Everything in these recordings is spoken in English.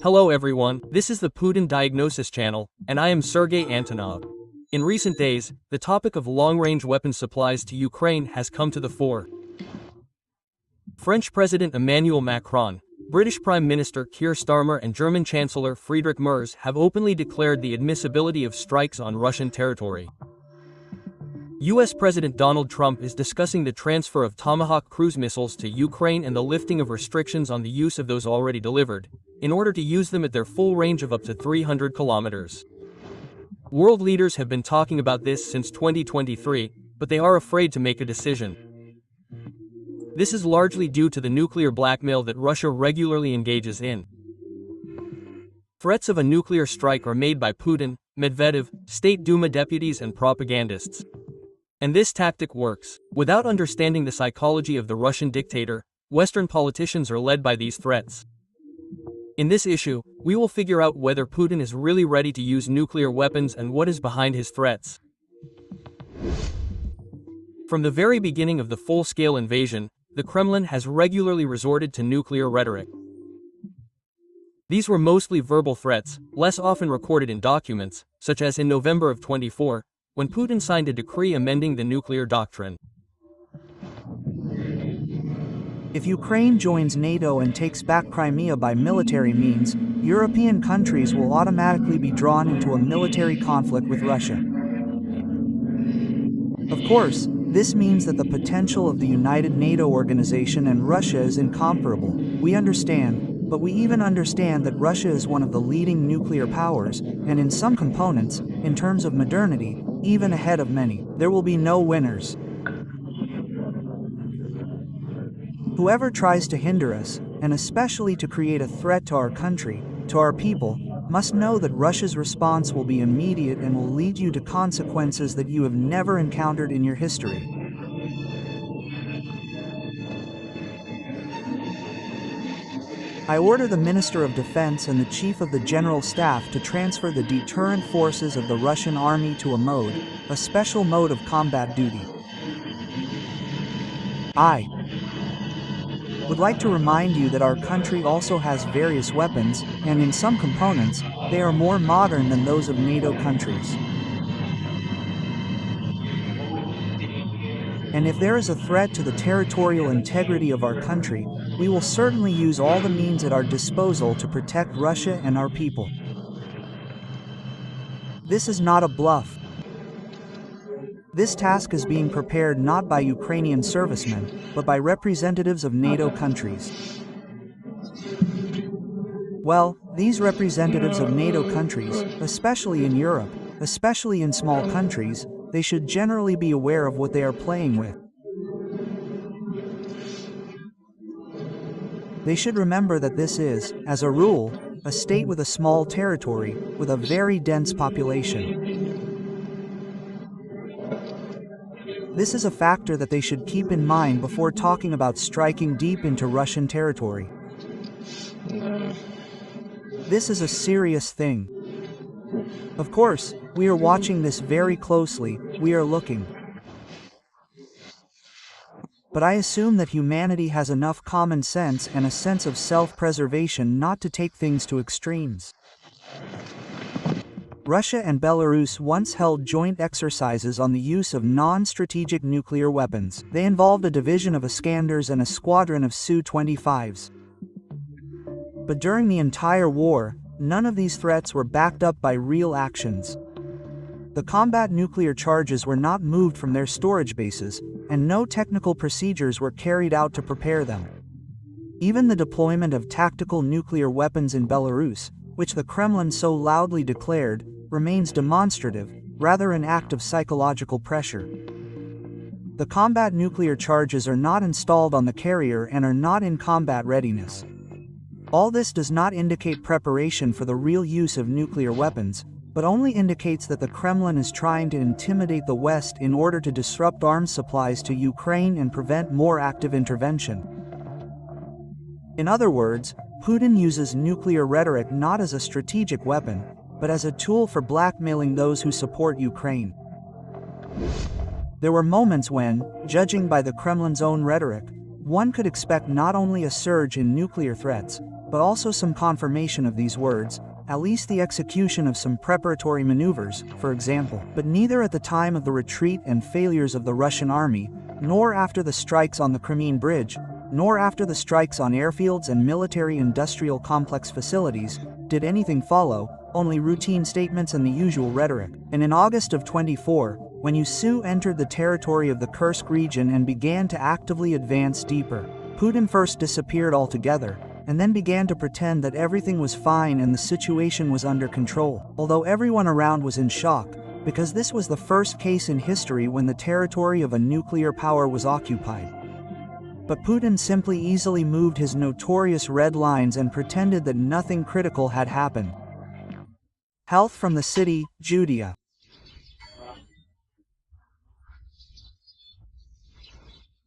Hello everyone, this is the Putin Diagnosis channel, and I am Sergey Antonov. In recent days, the topic of long-range weapons supplies to Ukraine has come to the fore. French President Emmanuel Macron, British Prime Minister Keir Starmer and German Chancellor Friedrich Merz have openly declared the admissibility of strikes on Russian territory. US President Donald Trump is discussing the transfer of Tomahawk cruise missiles to Ukraine and the lifting of restrictions on the use of those already delivered, in order to use them at their full range of up to 300 kilometers. World leaders have been talking about this since 2023, but they are afraid to make a decision. This is largely due to the nuclear blackmail that Russia regularly engages in. Threats of a nuclear strike are made by Putin, Medvedev, State Duma deputies and propagandists. And this tactic works. Without understanding the psychology of the Russian dictator, Western politicians are led by these threats. In this issue, we will figure out whether Putin is really ready to use nuclear weapons and what is behind his threats. From the very beginning of the full-scale invasion, the Kremlin has regularly resorted to nuclear rhetoric. These were mostly verbal threats, less often recorded in documents, such as in November of 24, when Putin signed a decree amending the nuclear doctrine. If Ukraine joins NATO and takes back Crimea by military means, European countries will automatically be drawn into a military conflict with Russia. Of course, this means that the potential of the united NATO organization and Russia is incomparable. We understand, but we even understand that Russia is one of the leading nuclear powers, and in some components, in terms of modernity, even ahead of many. There will be no winners. Whoever tries to hinder us, and especially to create a threat to our country, to our people, must know that Russia's response will be immediate and will lead you to consequences that you have never encountered in your history. I order the Minister of Defense and the Chief of the General Staff to transfer the deterrent forces of the Russian army to a special mode of combat duty. I would like to remind you that our country also has various weapons, and in some components, they are more modern than those of NATO countries. And if there is a threat to the territorial integrity of our country, we will certainly use all the means at our disposal to protect Russia and our people. This is not a bluff. This task is being prepared not by Ukrainian servicemen, but by representatives of NATO countries. Well, these representatives of NATO countries, especially in Europe, especially in small countries, they should generally be aware of what they are playing with. They should remember that this is, as a rule, a state with a small territory, with a very dense population. This is a factor that they should keep in mind before talking about striking deep into Russian territory. This is a serious thing. Of course, we are watching this very closely, we are looking. But I assume that humanity has enough common sense and a sense of self-preservation not to take things to extremes. Russia and Belarus once held joint exercises on the use of non-strategic nuclear weapons. They involved a division of Iskanders and a squadron of Su-25s. But during the entire war, none of these threats were backed up by real actions. The combat nuclear charges were not moved from their storage bases, and no technical procedures were carried out to prepare them. Even the deployment of tactical nuclear weapons in Belarus, which the Kremlin so loudly declared, remains demonstrative, rather an act of psychological pressure. The combat nuclear charges are not installed on the carrier and are not in combat readiness. All this does not indicate preparation for the real use of nuclear weapons, but only indicates that the Kremlin is trying to intimidate the West in order to disrupt arms supplies to Ukraine and prevent more active intervention. In other words, Putin uses nuclear rhetoric not as a strategic weapon, but as a tool for blackmailing those who support Ukraine. There were moments when, judging by the Kremlin's own rhetoric, one could expect not only a surge in nuclear threats, but also some confirmation of these words, at least the execution of some preparatory maneuvers, for example. But neither at the time of the retreat and failures of the Russian army, nor after the strikes on the Crimean Bridge, nor after the strikes on airfields and military-industrial complex facilities, did anything follow, only routine statements and the usual rhetoric. And in August of 24, when USU entered the territory of the Kursk region and began to actively advance deeper, Putin first disappeared altogether, and then began to pretend that everything was fine and the situation was under control, although everyone around was in shock, because this was the first case in history when the territory of a nuclear power was occupied. But Putin simply easily moved his notorious red lines and pretended that nothing critical had happened. Health from the city, Judea.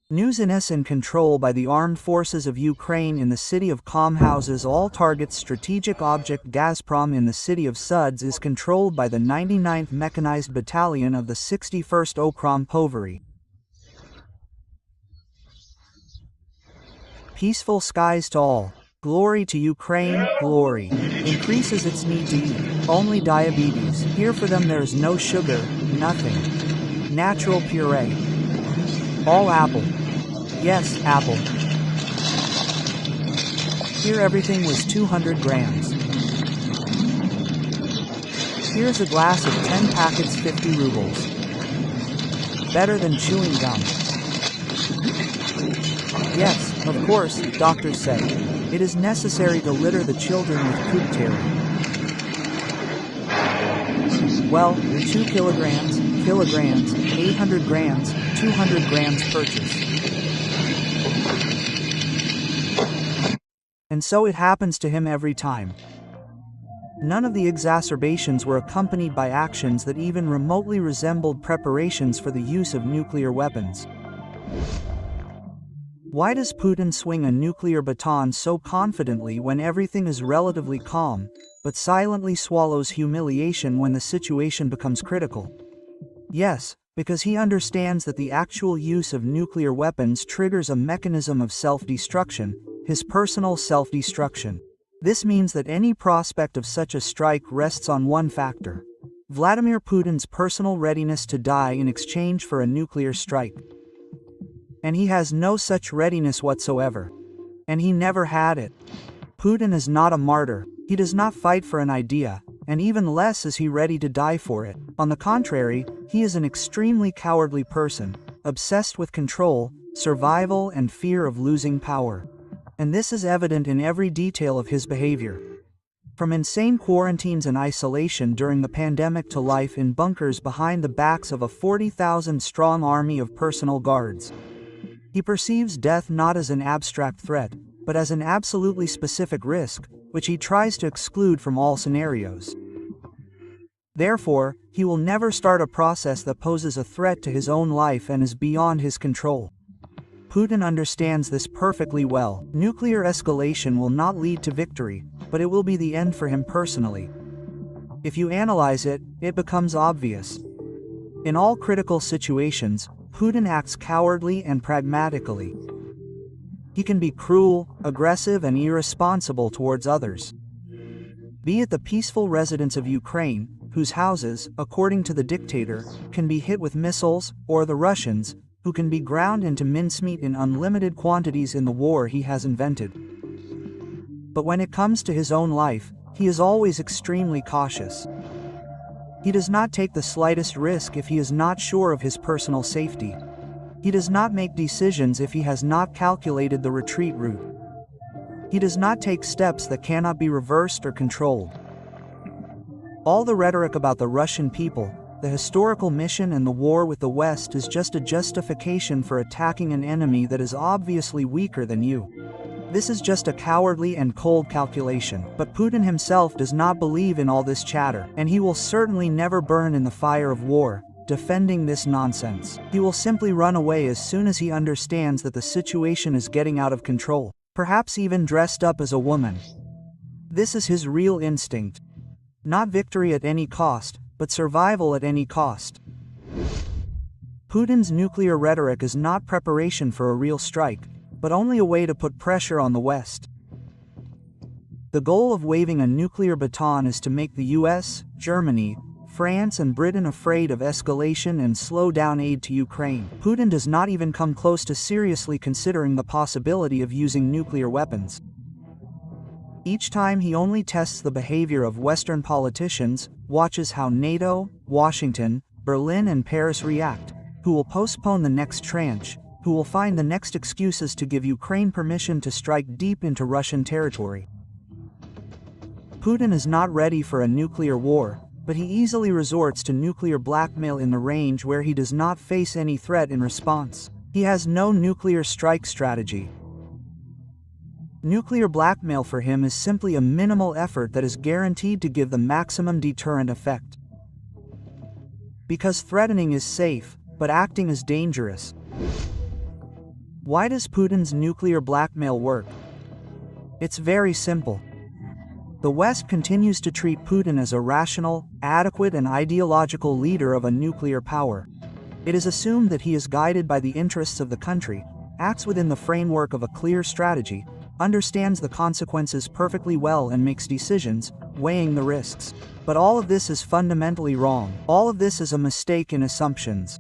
News in control by the armed forces of Ukraine in the city of Calm houses all targets strategic object Gazprom in the city of Suds is controlled by the 99th Mechanized Battalion of the 61st Okrom Poveri. Peaceful skies to all. Glory to Ukraine, glory. Increases its need to eat. Only diabetes. Here for them there is no sugar, nothing. Natural puree. All apple. Yes, apple. Here everything was 200 grams. Here's a glass of 10 packets 50 rubles. Better than chewing gum. Yes, of course, doctors say. It is necessary to litter the children with Kupteri. Well, 2 kilograms, 800 grams, 200 grams purchase. And so it happens to him every time. None of the exacerbations were accompanied by actions that even remotely resembled preparations for the use of nuclear weapons. Why does Putin swing a nuclear baton so confidently when everything is relatively calm, but silently swallows humiliation when the situation becomes critical? Yes, because he understands that the actual use of nuclear weapons triggers a mechanism of self-destruction, his personal self-destruction. This means that any prospect of such a strike rests on one factor: Vladimir Putin's personal readiness to die in exchange for a nuclear strike. And he has no such readiness whatsoever. And he never had it. Putin is not a martyr. He does not fight for an idea, and even less is he ready to die for it. On the contrary, he is an extremely cowardly person, obsessed with control, survival, and fear of losing power. And this is evident in every detail of his behavior. From insane quarantines and isolation during the pandemic to life in bunkers behind the backs of a 40,000-strong army of personal guards. He perceives death not as an abstract threat, but as an absolutely specific risk, which he tries to exclude from all scenarios. Therefore, he will never start a process that poses a threat to his own life and is beyond his control. Putin understands this perfectly well. Nuclear escalation will not lead to victory, but it will be the end for him personally. If you analyze it, it becomes obvious. In all critical situations, Putin acts cowardly and pragmatically. He can be cruel, aggressive, and irresponsible towards others. Be it the peaceful residents of Ukraine, whose houses, according to the dictator, can be hit with missiles, or the Russians, who can be ground into mincemeat in unlimited quantities in the war he has invented. But when it comes to his own life, he is always extremely cautious. He does not take the slightest risk if he is not sure of his personal safety. He does not make decisions if he has not calculated the retreat route. He does not take steps that cannot be reversed or controlled. All the rhetoric about the Russian people, the historical mission and the war with the West is just a justification for attacking an enemy that is obviously weaker than you. This is just a cowardly and cold calculation. But Putin himself does not believe in all this chatter, and he will certainly never burn in the fire of war, defending this nonsense. He will simply run away as soon as he understands that the situation is getting out of control, perhaps even dressed up as a woman. This is his real instinct. Not victory at any cost, but survival at any cost. Putin's nuclear rhetoric is not preparation for a real strike, but only a way to put pressure on the West. The goal of waving a nuclear baton is to make the US, Germany, France and Britain afraid of escalation and slow down aid to Ukraine. Putin does not even come close to seriously considering the possibility of using nuclear weapons. Each time he only tests the behavior of Western politicians, watches how NATO, Washington, Berlin and Paris react, who will postpone the next tranche, who will find the next excuses to give Ukraine permission to strike deep into Russian territory. Putin is not ready for a nuclear war, but he easily resorts to nuclear blackmail in the range where he does not face any threat in response. He has no nuclear strike strategy. Nuclear blackmail for him is simply a minimal effort that is guaranteed to give the maximum deterrent effect. Because threatening is safe, but acting is dangerous. Why does Putin's nuclear blackmail work? It's very simple. The West continues to treat Putin as a rational, adequate and ideological leader of a nuclear power. It is assumed that he is guided by the interests of the country, acts within the framework of a clear strategy, understands the consequences perfectly well and makes decisions, weighing the risks. But all of this is fundamentally wrong. All of this is a mistake in assumptions.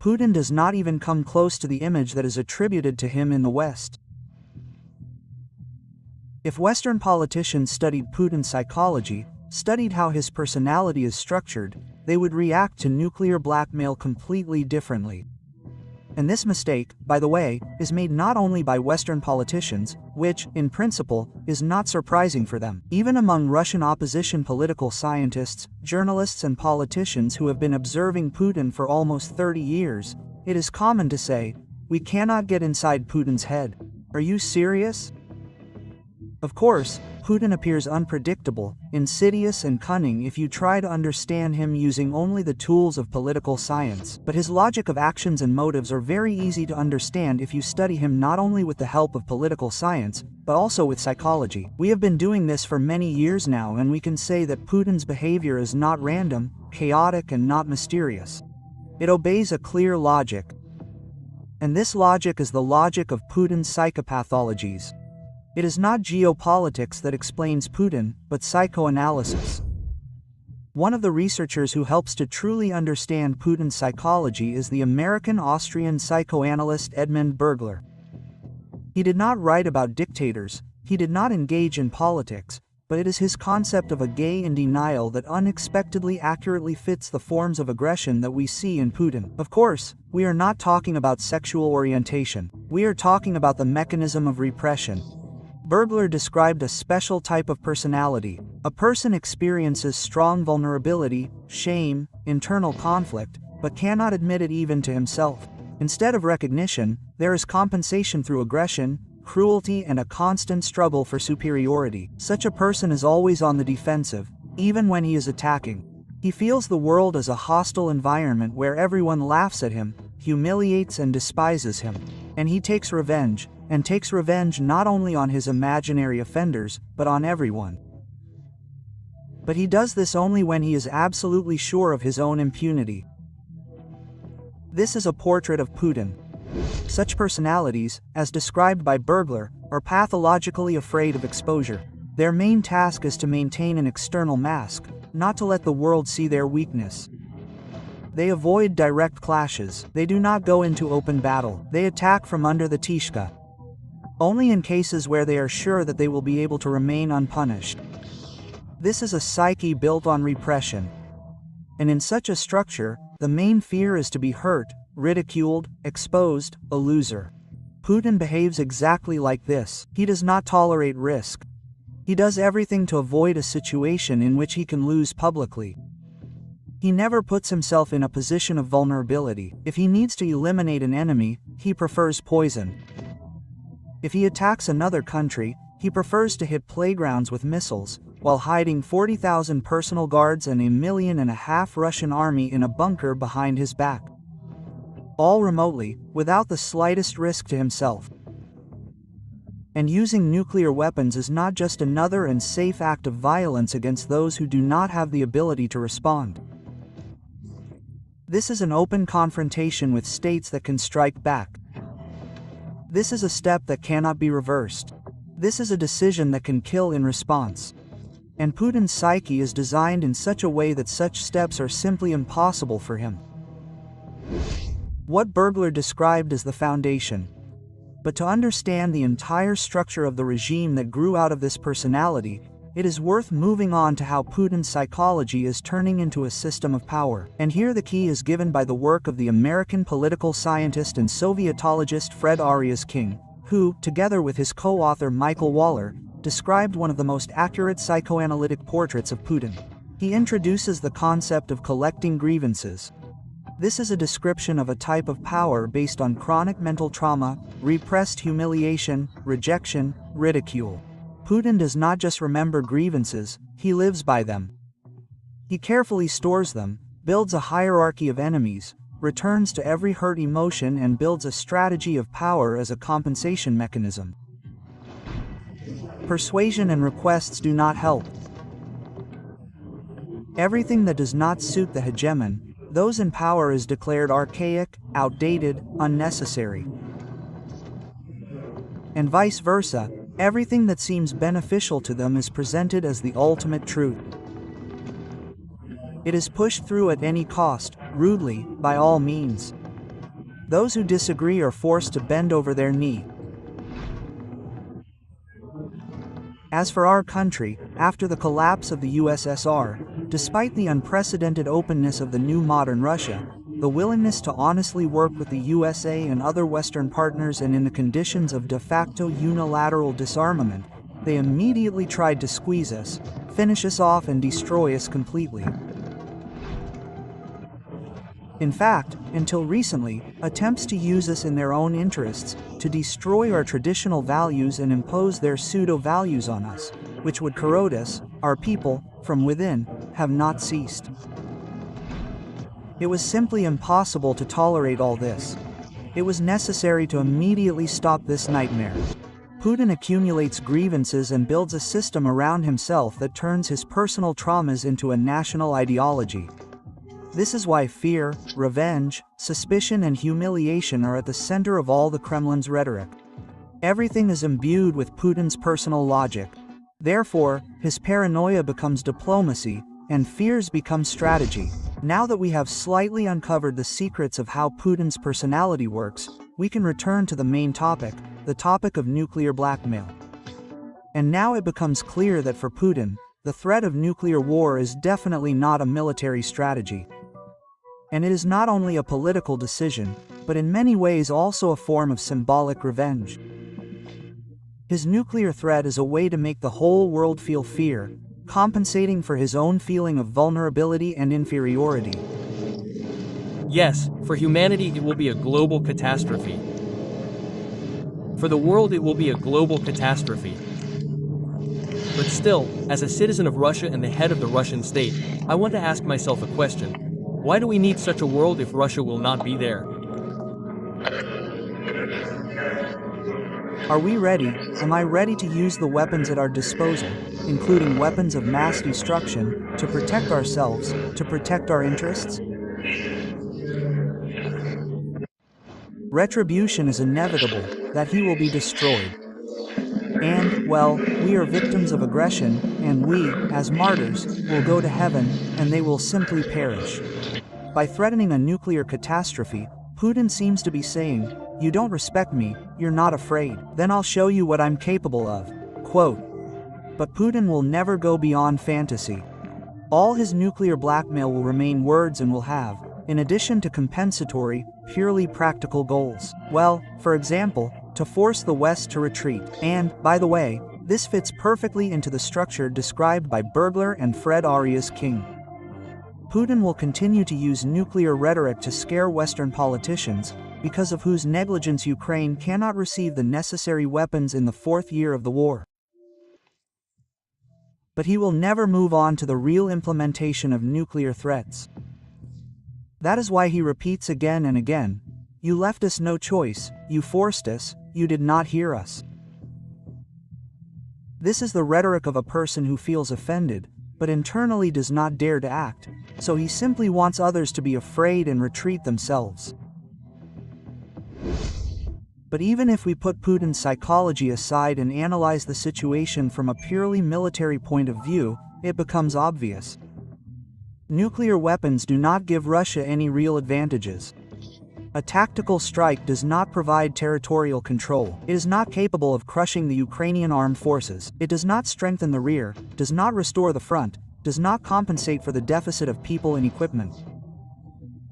Putin does not even come close to the image that is attributed to him in the West. If Western politicians studied Putin's psychology, studied how his personality is structured, they would react to nuclear blackmail completely differently. And this mistake, by the way, is made not only by Western politicians, which, in principle, is not surprising for them. Even among Russian opposition political scientists, journalists and politicians who have been observing Putin for almost 30 years, it is common to say, "We cannot get inside Putin's head. Are you serious?" Of course, Putin appears unpredictable, insidious and cunning if you try to understand him using only the tools of political science. But his logic of actions and motives are very easy to understand if you study him not only with the help of political science, but also with psychology. We have been doing this for many years now and we can say that Putin's behavior is not random, chaotic and not mysterious. It obeys a clear logic. And this logic is the logic of Putin's psychopathologies. It is not geopolitics that explains Putin, but psychoanalysis. One of the researchers who helps to truly understand Putin's psychology is the American-Austrian psychoanalyst Edmund Bergler. He did not write about dictators, he did not engage in politics, but it is his concept of a gay in denial that unexpectedly accurately fits the forms of aggression that we see in Putin. Of course, we are not talking about sexual orientation, we are talking about the mechanism of repression. Bergler described a special type of personality. A person experiences strong vulnerability, shame, internal conflict, but cannot admit it even to himself. Instead of recognition, there is compensation through aggression, cruelty and a constant struggle for superiority. Such a person is always on the defensive, even when he is attacking. He feels the world as a hostile environment where everyone laughs at him, humiliates and despises him. And he takes revenge not only on his imaginary offenders, but on everyone. But he does this only when he is absolutely sure of his own impunity. This is a portrait of Putin. Such personalities, as described by Bergler, are pathologically afraid of exposure. Their main task is to maintain an external mask, not to let the world see their weakness. They avoid direct clashes, they do not go into open battle, they attack from under the tishka. Only in cases where they are sure that they will be able to remain unpunished. This is a psyche built on repression. And in such a structure, the main fear is to be hurt, ridiculed, exposed, a loser. Putin behaves exactly like this. He does not tolerate risk. He does everything to avoid a situation in which he can lose publicly. He never puts himself in a position of vulnerability. If he needs to eliminate an enemy, he prefers poison. If he attacks another country, he prefers to hit playgrounds with missiles, while hiding 40,000 personal guards and 1.5 million Russian army in a bunker behind his back. All remotely, without the slightest risk to himself. And using nuclear weapons is not just another and safe act of violence against those who do not have the ability to respond. This is an open confrontation with states that can strike back. This is a step that cannot be reversed. This is a decision that can kill in response. And Putin's psyche is designed in such a way that such steps are simply impossible for him. What Bergler described as the foundation. But to understand the entire structure of the regime that grew out of this personality, it is worth moving on to how Putin's psychology is turning into a system of power. And here the key is given by the work of the American political scientist and Sovietologist Fred Arias King, who, together with his co-author Michael Waller, described one of the most accurate psychoanalytic portraits of Putin. He introduces the concept of collecting grievances. This is a description of a type of power based on chronic mental trauma, repressed humiliation, rejection, ridicule. Putin does not just remember grievances, he lives by them. He carefully stores them, builds a hierarchy of enemies, returns to every hurt emotion and builds a strategy of power as a compensation mechanism. Persuasion and requests do not help. Everything that does not suit the hegemon, those in power, is declared archaic, outdated, unnecessary. And vice versa, everything that seems beneficial to them is presented as the ultimate truth. It is pushed through at any cost, rudely, by all means. Those who disagree are forced to bend over their knee. As for our country, after the collapse of the USSR, despite the unprecedented openness of the new modern Russia, the willingness to honestly work with the USA and other Western partners, and in the conditions of de facto unilateral disarmament, they immediately tried to squeeze us, finish us off and destroy us completely. In fact, until recently, attempts to use us in their own interests, to destroy our traditional values and impose their pseudo-values on us, which would corrode us, our people, from within, have not ceased. It was simply impossible to tolerate all this. It was necessary to immediately stop this nightmare. Putin accumulates grievances and builds a system around himself that turns his personal traumas into a national ideology. This is why fear, revenge, suspicion and humiliation are at the center of all the Kremlin's rhetoric. Everything is imbued with Putin's personal logic. Therefore, his paranoia becomes diplomacy, and fears become strategy. Now that we have slightly uncovered the secrets of how Putin's personality works, we can return to the main topic, the topic of nuclear blackmail. And now it becomes clear that for Putin, the threat of nuclear war is definitely not a military strategy. And it is not only a political decision, but in many ways also a form of symbolic revenge. His nuclear threat is a way to make the whole world feel fear, compensating for his own feeling of vulnerability and inferiority. Yes, for humanity it will be a global catastrophe. For the world it will be a global catastrophe. But still, as a citizen of Russia and the head of the Russian state, I want to ask myself a question. Why do we need such a world if Russia will not be there? Are we ready? Am I ready to use the weapons at our disposal, including weapons of mass destruction, to protect ourselves, to protect our interests? Retribution is inevitable, that he will be destroyed. And, well, we are victims of aggression, and we, as martyrs, will go to heaven, and they will simply perish. By threatening a nuclear catastrophe, Putin seems to be saying, "You don't respect me, you're not afraid, then I'll show you what I'm capable of." Quote. But Putin will never go beyond fantasy. All his nuclear blackmail will remain words and will have, in addition to compensatory, purely practical goals. Well, for example, to force the West to retreat. And, by the way, this fits perfectly into the structure described by Bergler and Fred Arias King. Putin will continue to use nuclear rhetoric to scare Western politicians, because of whose negligence Ukraine cannot receive the necessary weapons in the fourth year of the war. But he will never move on to the real implementation of nuclear threats. That is why he repeats again and again, "You left us no choice, you forced us, you did not hear us." This is the rhetoric of a person who feels offended, but internally does not dare to act, so he simply wants others to be afraid and retreat themselves. But even if we put Putin's psychology aside and analyze the situation from a purely military point of view, it becomes obvious. Nuclear weapons do not give Russia any real advantages. A tactical strike does not provide territorial control. It is not capable of crushing the Ukrainian armed forces. It does not strengthen the rear, does not restore the front, does not compensate for the deficit of people and equipment.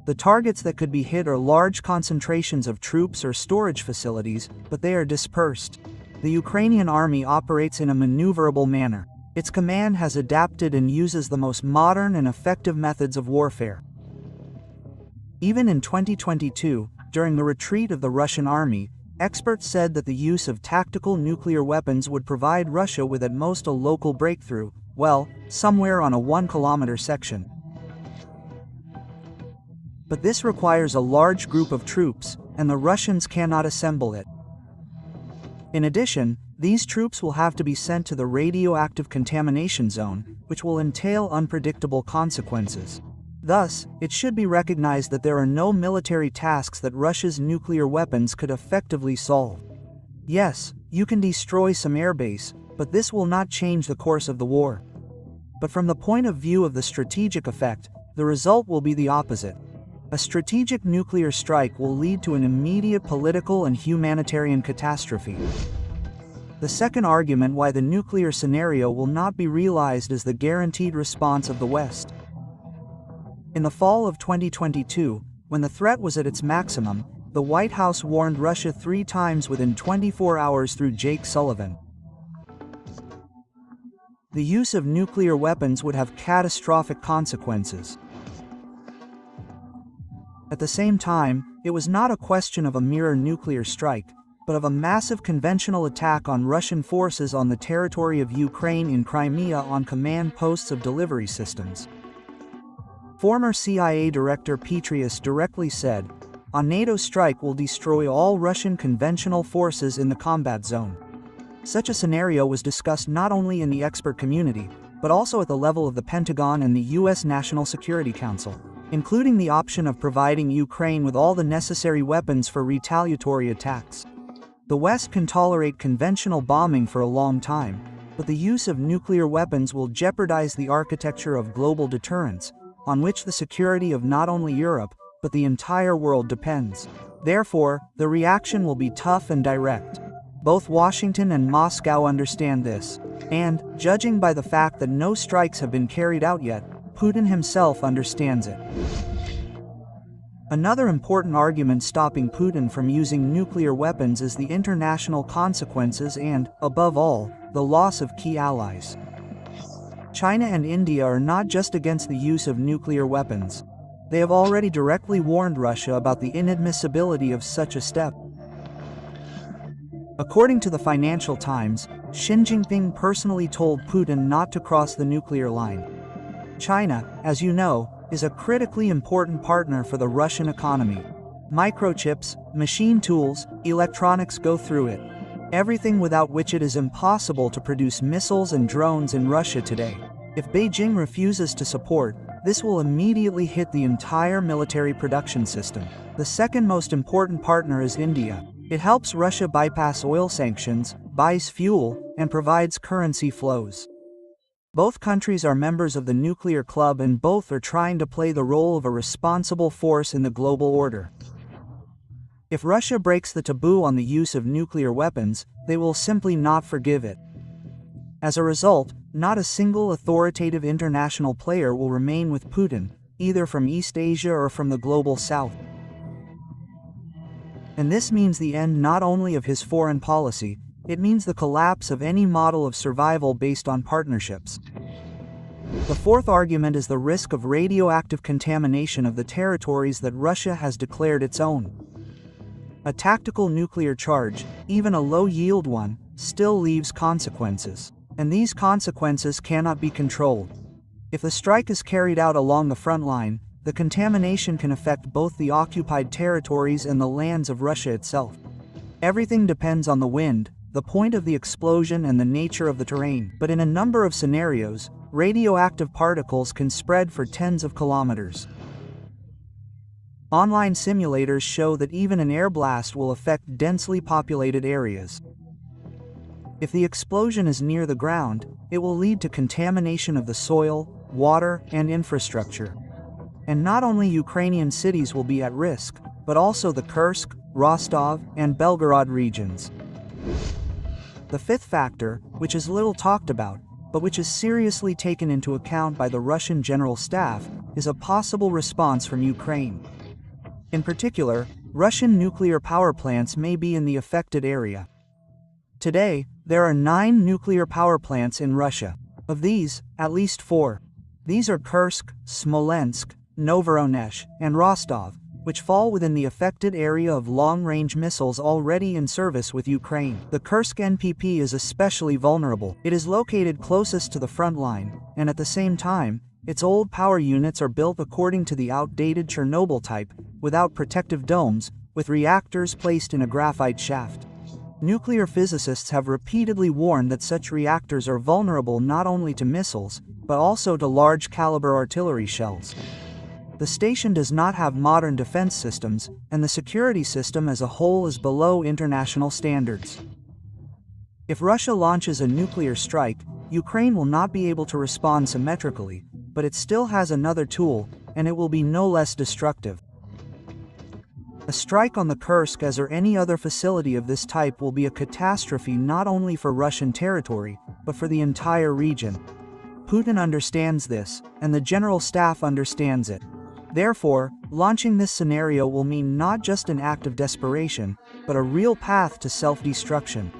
The targets that could be hit are large concentrations of troops or storage facilities, but they are dispersed. The Ukrainian army operates in a maneuverable manner. Its command has adapted and uses the most modern and effective methods of warfare. Even in 2022, during the retreat of the Russian army, experts said that the use of tactical nuclear weapons would provide Russia with at most a local breakthrough, well, somewhere on a 1-kilometer section. But this requires a large group of troops, and the Russians cannot assemble it. In addition, these troops will have to be sent to the radioactive contamination zone, which will entail unpredictable consequences. Thus, it should be recognized that there are no military tasks that Russia's nuclear weapons could effectively solve. Yes, you can destroy some airbase, but this will not change the course of the war. But from the point of view of the strategic effect, the result will be the opposite. A strategic nuclear strike will lead to an immediate political and humanitarian catastrophe. The second argument why the nuclear scenario will not be realized is the guaranteed response of the West. In the fall of 2022, when the threat was at its maximum, the White House warned Russia 3 times within 24 hours through Jake Sullivan. The use of nuclear weapons would have catastrophic consequences. At the same time, it was not a question of a mere nuclear strike, but of a massive conventional attack on Russian forces on the territory of Ukraine in Crimea on command posts of delivery systems. Former CIA Director Petraeus directly said, "A NATO strike will destroy all Russian conventional forces in the combat zone." Such a scenario was discussed not only in the expert community, but also at the level of the Pentagon and the US National Security Council, including the option of providing Ukraine with all the necessary weapons for retaliatory attacks. The West can tolerate conventional bombing for a long time, but the use of nuclear weapons will jeopardize the architecture of global deterrence, on which the security of not only Europe, but the entire world depends. Therefore, the reaction will be tough and direct. Both Washington and Moscow understand this, and, judging by the fact that no strikes have been carried out yet, Putin himself understands it. Another important argument stopping Putin from using nuclear weapons is the international consequences and, above all, the loss of key allies. China and India are not just against the use of nuclear weapons. They have already directly warned Russia about the inadmissibility of such a step. According to the Financial Times, Xi Jinping personally told Putin not to cross the nuclear line. China, as you know, is a critically important partner for the Russian economy. Microchips, machine tools, electronics go through it. Everything without which it is impossible to produce missiles and drones in Russia today. If Beijing refuses to support, this will immediately hit the entire military production system. The second most important partner is India. It helps Russia bypass oil sanctions, buys fuel, and provides currency flows. Both countries are members of the nuclear club and both are trying to play the role of a responsible force in the global order. If Russia breaks the taboo on the use of nuclear weapons, they will simply not forgive it. As a result, not a single authoritative international player will remain with Putin, either from East Asia or from the global south. And this means the end not only of his foreign policy, it means the collapse of any model of survival based on partnerships. The fourth argument is the risk of radioactive contamination of the territories that Russia has declared its own. A tactical nuclear charge, even a low-yield one, still leaves consequences. And these consequences cannot be controlled. If the strike is carried out along the front line, the contamination can affect both the occupied territories and the lands of Russia itself. Everything depends on the wind, the point of the explosion and the nature of the terrain. But in a number of scenarios, radioactive particles can spread for tens of kilometers. Online simulators show that even an air blast will affect densely populated areas. If the explosion is near the ground, it will lead to contamination of the soil, water, and infrastructure. And not only Ukrainian cities will be at risk, but also the Kursk, Rostov, and Belgorod regions. The fifth factor, which is little talked about, but which is seriously taken into account by the Russian General Staff, is a possible response from Ukraine. In particular, Russian nuclear power plants may be in the affected area. Today, there are 9 nuclear power plants in Russia. Of these, at least 4. These are Kursk, Smolensk, Novoronesh, and Rostov, which fall within the affected area of long-range missiles already in service with Ukraine. The Kursk NPP is especially vulnerable. It is located closest to the front line, and at the same time, its old power units are built according to the outdated Chernobyl type, without protective domes, with reactors placed in a graphite shaft. Nuclear physicists have repeatedly warned that such reactors are vulnerable not only to missiles, but also to large-caliber artillery shells. The station does not have modern defense systems, and the security system as a whole is below international standards. If Russia launches a nuclear strike, Ukraine will not be able to respond symmetrically, but it still has another tool, and it will be no less destructive. A strike on the Kursk or any other facility of this type will be a catastrophe not only for Russian territory, but for the entire region. Putin understands this, and the General Staff understands it. Therefore, launching this scenario will mean not just an act of desperation, but a real path to self-destruction.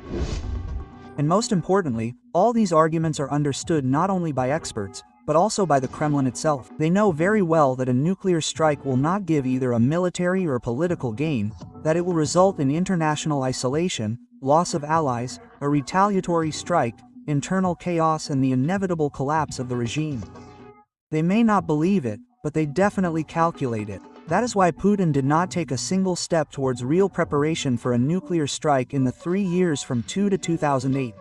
And most importantly, all these arguments are understood not only by experts, but also by the Kremlin itself. They know very well that a nuclear strike will not give either a military or political gain, that it will result in international isolation, loss of allies, a retaliatory strike, internal chaos, and the inevitable collapse of the regime. They may not believe it, but they definitely calculate it. That is why Putin did not take a single step towards real preparation for a nuclear strike in the 3 years from 2008.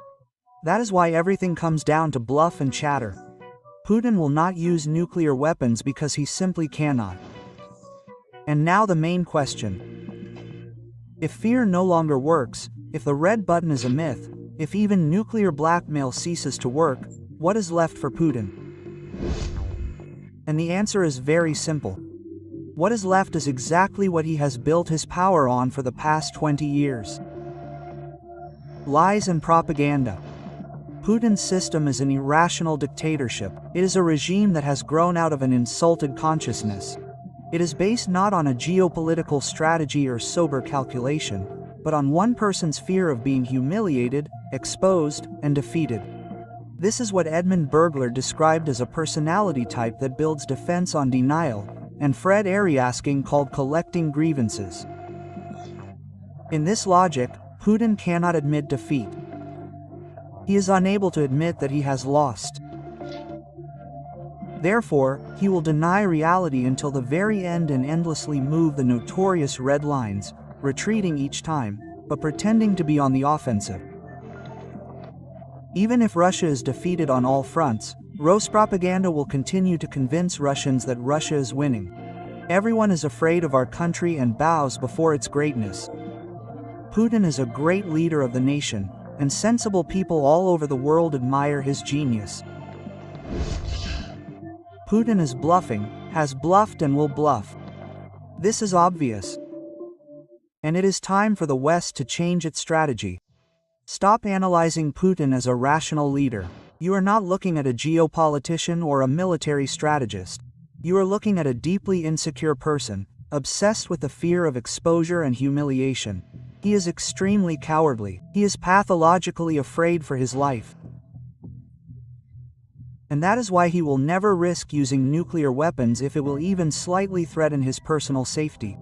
That is why everything comes down to bluff and chatter. Putin will not use nuclear weapons because he simply cannot. And now the main question. If fear no longer works, if the red button is a myth, if even nuclear blackmail ceases to work, what is left for Putin? And the answer is very simple. What is left is exactly what he has built his power on for the past 20 years. Lies and propaganda. Putin's system is an irrational dictatorship. It is a regime that has grown out of an insulted consciousness. It is based not on a geopolitical strategy or sober calculation, but on one person's fear of being humiliated, exposed, and defeated. This is what Edmund Bergler described as a personality type that builds defense on denial, and Fred Ariasking called collecting grievances. In this logic, Putin cannot admit defeat. He is unable to admit that he has lost. Therefore, he will deny reality until the very end and endlessly move the notorious red lines, retreating each time, but pretending to be on the offensive. Even if Russia is defeated on all fronts, Rus propaganda will continue to convince Russians that Russia is winning. Everyone is afraid of our country and bows before its greatness. Putin is a great leader of the nation, and sensible people all over the world admire his genius. Putin is bluffing, has bluffed, and will bluff. This is obvious. And it is time for the West to change its strategy. Stop analyzing Putin as a rational leader. You are not looking at a geopolitician or a military strategist. You are looking at a deeply insecure person, obsessed with the fear of exposure and humiliation. He is extremely cowardly. He is pathologically afraid for his life. And that is why he will never risk using nuclear weapons if it will even slightly threaten his personal safety.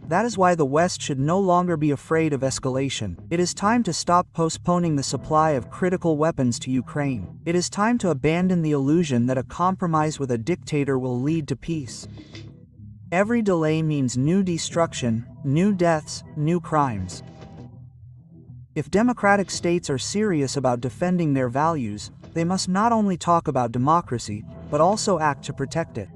That is why the West should no longer be afraid of escalation. It is time to stop postponing the supply of critical weapons to Ukraine. It is time to abandon the illusion that a compromise with a dictator will lead to peace. Every delay means new destruction, new deaths, new crimes. If democratic states are serious about defending their values, they must not only talk about democracy, but also act to protect it.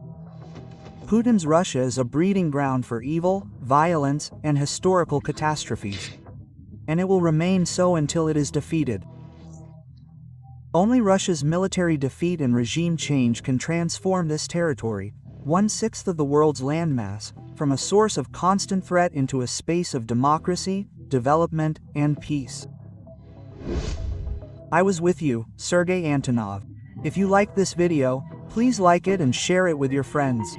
Putin's Russia is a breeding ground for evil, violence, and historical catastrophes. And it will remain so until it is defeated. Only Russia's military defeat and regime change can transform this territory, 1/6 of the world's landmass, from a source of constant threat into a space of democracy, development, and peace. I was with you, Sergei Antonov. If you liked this video, please like it and share it with your friends.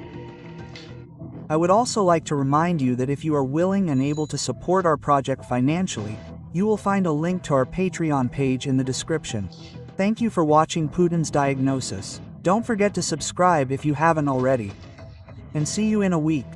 I would also like to remind you that if you are willing and able to support our project financially, you will find a link to our Patreon page in the description. Thank you for watching Putin's Diagnosis. Don't forget to subscribe if you haven't already. And see you in a week.